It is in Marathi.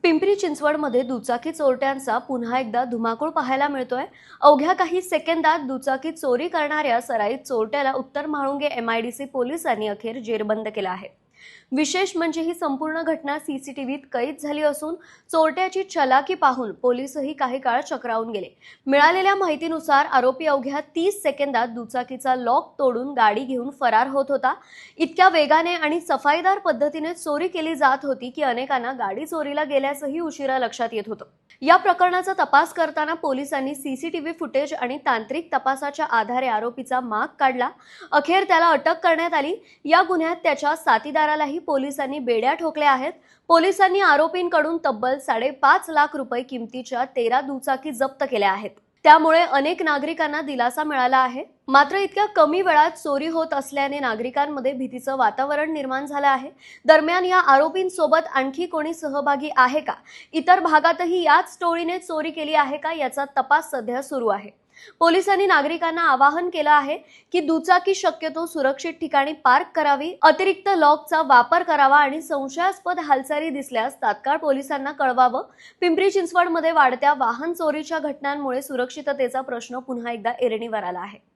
पिंपरी चिंचवडमध्ये दुचाकी चोरट्यांचा पुन्हा एकदा धुमाकूळ पाहायला मिळतोय। अवघ्या काही सेकंदात दुचाकी चोरी करणाऱ्या सराईत चोरट्याला उत्तर म्हाळुंगे एमआयडीसी पोलिसांनी अखेर जेरबंद केला आहे। विशेष म्हणजे ही संपूर्ण घटना सीसीटीव्हीत कैद झाली असून चोरट्याची चलाकी पाहून पोलीसही काही काळ चक्रावून गेले। मिळालेल्या माहितीनुसार आरोपी अवघ्या 30 सेकंदात दुचाकीचा लॉक तोडून गाडी घेऊन फरार होत होता। इतक्या वेगाने आणि सफाईदार पद्धतीने चोरी केली जात होती की अनेकांना गाडी चोरीला गेल्याचंही उशिरा लक्षात येत होतं। या प्रकरणाचा तपास करताना पोलिसांनी सीसीटीव्ही फुटेज आणि तांत्रिक तपासाच्या आधारे आरोपीचा माग काढला। अखेर त्याला अटक करण्यात आली। या गुन्ह्यात त्याच्या साथीदारालाही पोलिसांनी बेड्या ठोकल्या आहेत। पोलिसांनी आरोपींकडून तब्बल 5.5 लाख रुपये किमतीच्या 13 दुचाकी जप्त केल्या आहेत। त्यामुळे अनेक नागरिकांना दिलासा मिळाला आहे। मात्र इतक्या कमी वेळात चोरी होत असल्याने नागरिकांमध्ये भीतीचं वातावरण निर्माण झालं आहे। दरम्यान या आरोपींसोबत आणखी कोणी सहभागी आहे का, इतर भागातही याच टोळीने चोरी केली आहे का, याचा तपास सध्या सुरू आहे। पोलिसांनी नागरिकांना आवाहन केलं आहे की दुचाकी शक्यतो सुरक्षित ठिकाणी पार्क करावी, अतिरिक्त लॉकचा वापर करावा आणि संशयास्पद हालचाली दिसल्यास तात्काळ पोलिसांना कळवावं। पिंपरी चिंचवडमध्ये वाढत्या वाहन चोरीच्या घटनांमुळे सुरक्षिततेचा प्रश्न पुन्हा एकदा ऐरणीवर आला आहे।